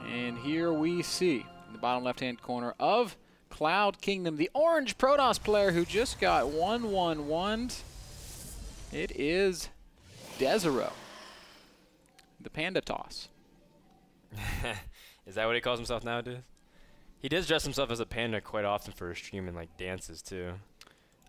And here we see in the bottom left-hand corner of Cloud Kingdom, the orange Protoss player who just got 1-1-1'd. It is Desrow, the Panda Toss. Is that what he calls himself nowadays? He does dress himself as a panda quite often for his stream and like dances too.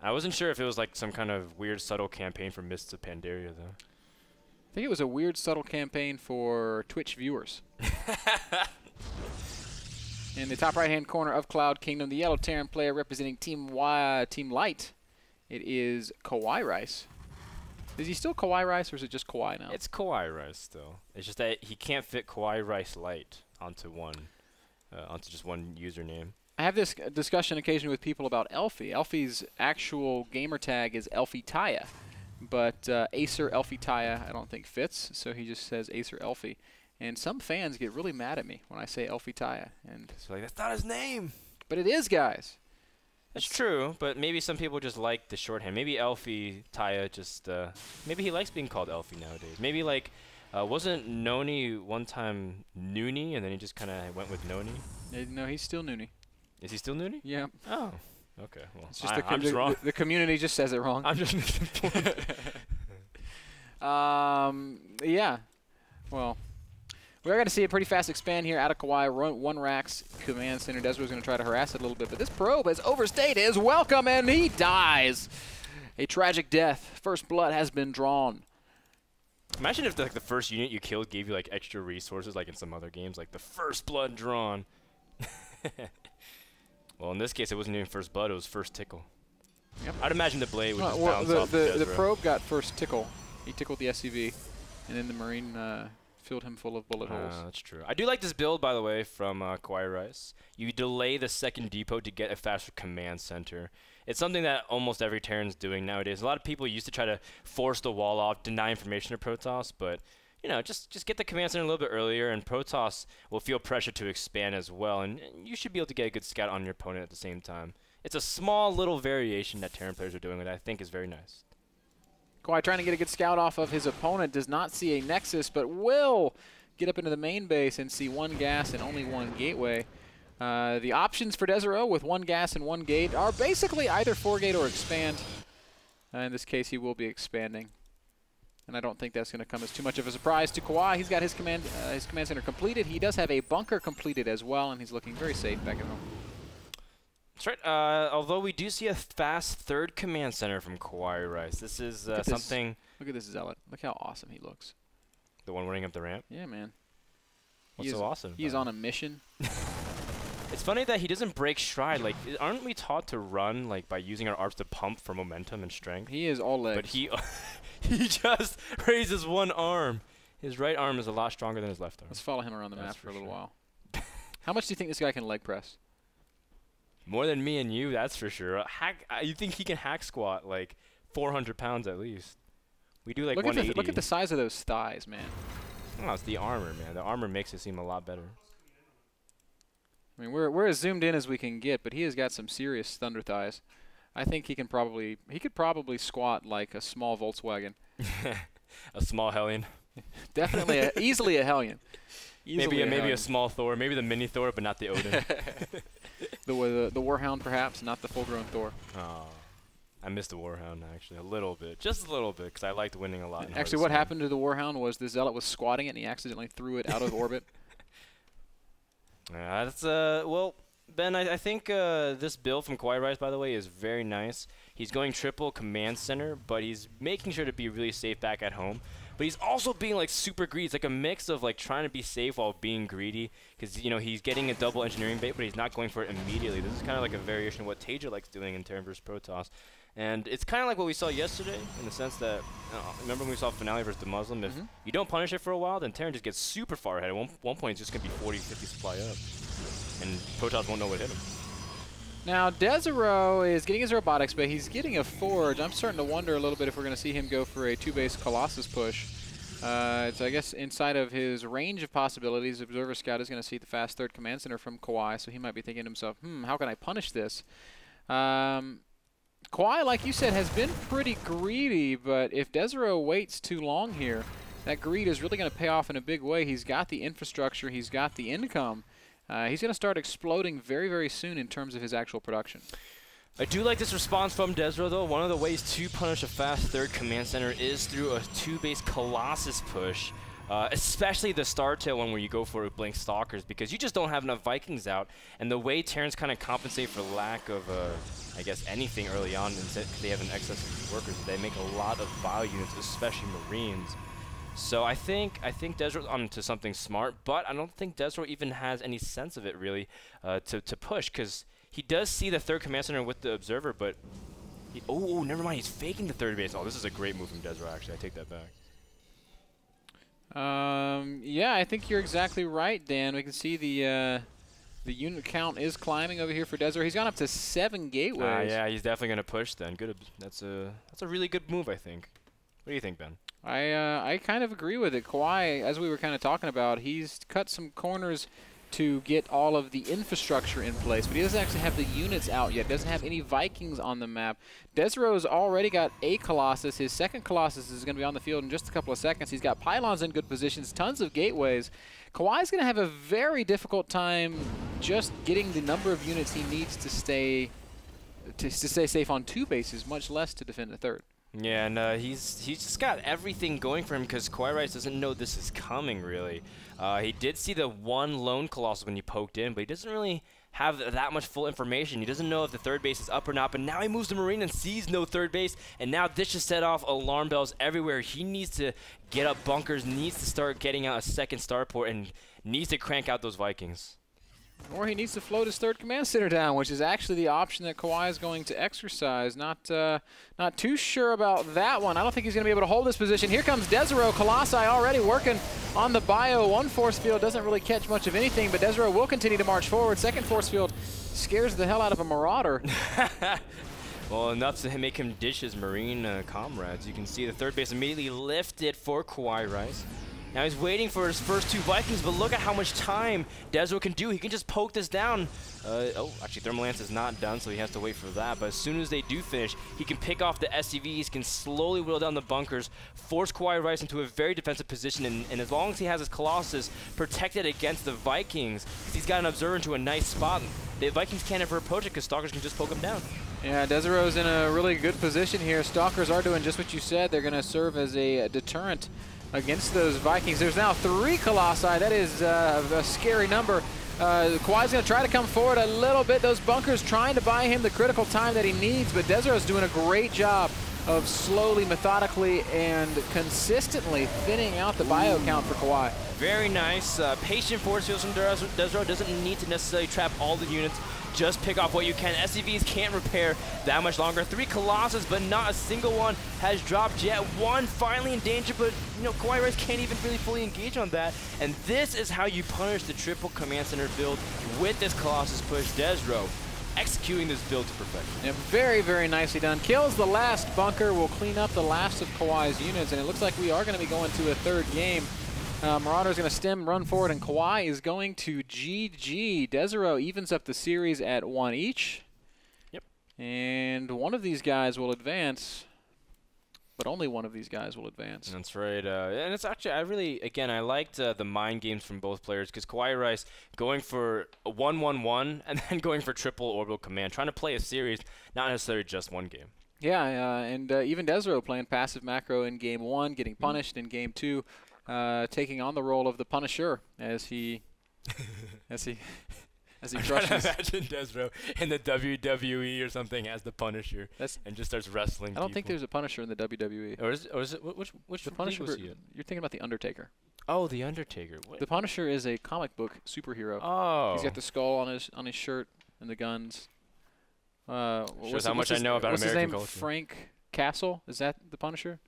I wasn't sure if it was like some kind of weird subtle campaign for Mists of Pandaria though. I think it was a weird subtle campaign for Twitch viewers. In the top right-hand corner of Cloud Kingdom, the yellow Terran player representing Team Light. It is Kawaiilight. Is he still Kawaiilight, or is it just Kawhi now? It's Kawaiilight still. It's just that he can't fit Kawaiilight Light onto just one username. I have this discussion occasionally with people about Elfie. Elfie's actual gamer tag is Elfie Taya, but Acer Elfie Taya I don't think fits, so he just says Acer Elfie. And some fans get really mad at me when I say Elfie Taya. And so like, that's not his name. But it is, guys. That's true, but maybe some people just like the shorthand. Maybe Elfie Taya just, maybe he likes being called Elfie nowadays. Maybe like, wasn't Noni one time Noonie, and then he just kind of went with Noni? No, he's still Noonie. Is he still Noonie? Yeah. Oh, okay. Well, it's just I'm just wrong. The community just says it wrong. I'm just misinformed. Yeah. Well, we're going to see a pretty fast expand here out of Kawhi. One Rax command center. Desrow's going to try to harass it a little bit, but this probe has overstayed his welcome, and he dies. A tragic death. First blood has been drawn. Imagine if the first unit you killed gave you like extra resources, like in some other games, like the first blood drawn. Well, in this case, it wasn't even first blood; it was first tickle. Yep. I'd imagine the blade would just bounce off the probe got first tickle. He tickled the SCV, and then the Marine filled him full of bullet holes. That's true. I do like this build, by the way, from Kawaiilight. You delay the second depot to get a faster command center. It's something that almost every Terran's doing nowadays. A lot of people used to try to force the wall off, deny information to Protoss, but you know, just get the command center a little bit earlier, and Protoss will feel pressure to expand as well, and you should be able to get a good scout on your opponent at the same time. It's a small little variation that Terran players are doing that I think is very nice. Kawhi trying to get a good scout off of his opponent, does not see a Nexus, but will get up into the main base and see one gas and only one gateway. The options for Desrow with one gas and one gate are basically either 4-gate or expand. In this case, he will be expanding. And I don't think that's going to come as too much of a surprise to Kawhi. He's got his command center completed. He does have a bunker completed as well, and he's looking very safe back at home. That's right. Although we do see a fast third command center from Kawaiilight. This is something. Look at this Zealot. Look how awesome he looks. The one running up the ramp? Yeah, man. What's so awesome? He's on a mission. It's funny that he doesn't break stride. Like, aren't we taught to run like by using our arms to pump for momentum and strength? He is all legs. But he just raises one arm. His right arm is a lot stronger than his left arm. Let's follow him around the map for a little while. How much do you think this guy can leg press? More than me and you, that's for sure. You think he can hack squat like 400 pounds at least? We do like 180. Look at the size of those thighs, man. Oh, it's the armor, man. The armor makes it seem a lot better. I mean, we're as zoomed in as we can get, but he has got some serious thunder thighs. I think he could probably squat like a small Volkswagen. A small Hellion. Definitely, easily a Hellion. Maybe a small Thor, maybe the mini Thor, but not the Odin. the Warhound, perhaps, not the full-grown Thor. Oh, I missed the Warhound actually a little bit, just a little bit, because I liked winning a lot. Actually, what happened to the Warhound was the Zealot was squatting it, and he accidentally threw it out of orbit. That's well, Ben, I think this build from Kawaiilight, by the way, is very nice. He's going triple command center, but he's making sure to be really safe back at home. But he's also being like super greedy. It's like a mix of like trying to be safe while being greedy, because you know he's getting a double engineering bait, but he's not going for it immediately. This is kind of like a variation of what Tager likes doing in Terran vs Protoss, and it's kind of like what we saw yesterday in the sense that remember when we saw Finale versus the Muslim? If you don't punish it for a while, then Terran just gets super far ahead. At one point, it's just gonna be 40, 50 supply up, and Protoss won't know what hit him. Now, Desrow is getting his robotics, but he's getting a forge. I'm starting to wonder a little bit if we're going to see him go for a 2-base Colossus push. It's, I guess, inside of his range of possibilities. Observer Scout is going to see the fast third command center from Kawhi, so he might be thinking to himself, how can I punish this? Kawhi, like you said, has been pretty greedy, but if Desrow waits too long here, that greed is really going to pay off in a big way. He's got the infrastructure. He's got the income. He's going to start exploding very, very soon in terms of his actual production. I do like this response from Desrow, though. One of the ways to punish a fast third command center is through a 2-base Colossus push, especially the Star Tail one where you go for Blink Stalkers, because you just don't have enough Vikings out. And the way Terrans kind of compensate for lack of, I guess, anything early on, because they have an excess of workers, they make a lot of bio units, especially Marines. So I think Desrow's onto something smart, but I don't think Desrow even has any sense of it, really, to push, because he does see the third command center with the observer, but oh, never mind. He's faking the third base. Oh, this is a great move from Desrow, actually. I take that back. Yeah, I think you're exactly right, Dan. We can see the unit count is climbing over here for Desrow. He's gone up to 7 gateways. Yeah, he's definitely going to push then. Good. That's a really good move, I think. What do you think, Ben? I kind of agree with it. Kawhi, as we were kind of talking about, he's cut some corners to get all of the infrastructure in place, but he doesn't actually have the units out yet. Doesn't have any Vikings on the map. Desrow's already got a Colossus. His second Colossus is going to be on the field in just a couple of seconds. He's got pylons in good positions, tons of gateways. Kawhi's going to have a very difficult time just getting the number of units he needs to stay safe on 2 bases, much less to defend a third. Yeah, and he's just got everything going for him because Kawaiilight doesn't know this is coming, really. He did see the one lone Colossus when he poked in, but he doesn't really have that much full information. He doesn't know if the third base is up or not, but now he moves to Marine and sees no third base, and now this just set off alarm bells everywhere. He needs to get up bunkers, needs to start getting out a second starport, and needs to crank out those Vikings. Or he needs to float his third command center down, which is actually the option that Kawhi is going to exercise. Not too sure about that one. I don't think he's going to be able to hold this position. Here comes Desrow. Colossi already working on the bio. One force field doesn't really catch much of anything, but Desrow will continue to march forward. Second force field scares the hell out of a Marauder. Well, enough to make him ditch his Marine comrades. You can see the third base immediately lifted for Kawaiilight. Now he's waiting for his first 2 Vikings, but look at how much time Desrow can do. He can just poke this down. Oh, actually, Thermal Lance is not done, so he has to wait for that. But as soon as they do finish, he can pick off the SCVs, can slowly whittle down the bunkers, force Kawaiilight into a very defensive position, and as long as he has his Colossus protected against the Vikings, he's got an observer into a nice spot. The Vikings can't ever approach it because Stalkers can just poke him down. Yeah, Desrow's in a really good position here. Stalkers are doing just what you said. They're going to serve as a deterrent against those Vikings. There's now 3 Colossi. That is a scary number. Kawhi's going to try to come forward a little bit. Those bunkers trying to buy him the critical time that he needs, but Desrow's doing a great job of slowly, methodically, and consistently thinning out the bio count for Kawhi. Very nice. Patient force fields from Desrow. Doesn't need to necessarily trap all the units. Just pick off what you can. SCVs can't repair that much longer. 3 Colossus, but not a single one has dropped yet. 1 finally in danger, but Kawaiilight can't even really fully engage on that. And this is how you punish the triple command center build with this Colossus push. Desrow executing this build to perfection. Yeah, very, very nicely done. Kills the last bunker, will clean up the last of Kawhi's units, and it looks like we are going to be going to a 3rd game. Marauder's going to stem, run forward, and Kawhi is going to GG. Desrow evens up the series at 1 each. Yep. And one of these guys will advance, but only one of these guys will advance. That's right. And it's actually, I liked the mind games from both players because Kawaiilight going for a 1-1-1 and then going for triple orbital command, trying to play a series, not necessarily just one game. Yeah, and even Desrow playing passive macro in game 1, getting punished in game 2. Taking on the role of the Punisher as he crushes. I'm trying to imagine Desrow in the WWE or something as the Punisher and just starts wrestling. I don't think there's a Punisher in the WWE. Or is it which the Punisher? was he in? You're thinking about the Undertaker. Oh, the Undertaker. What? The Punisher is a comic book superhero. Oh. He's got the skull on his shirt and the guns. Shows how much I know about American culture. Frank Castle. Is that the Punisher?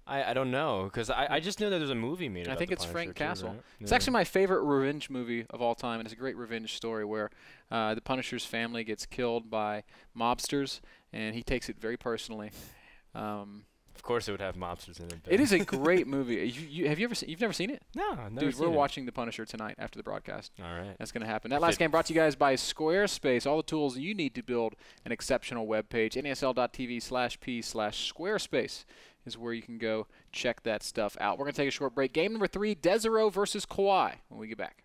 I don't know, because I just knew that there's a movie made about I think the it's Punisher Frank too, Castle. right? It's actually my favorite revenge movie of all time, and it's a great revenge story where the Punisher's family gets killed by mobsters, and he takes it very personally. Of course, it would have mobsters in it. It is a great movie. Have you ever you've never seen it? No, I've never Dude, seen we're it. watching The Punisher tonight after the broadcast. All right. That's going to happen. That last game brought to you guys by Squarespace. All the tools you need to build an exceptional web page. NASL.TV/P/Squarespace is where you can go check that stuff out. We're going to take a short break. Game number 3, Desrow versus Kawhi when we get back.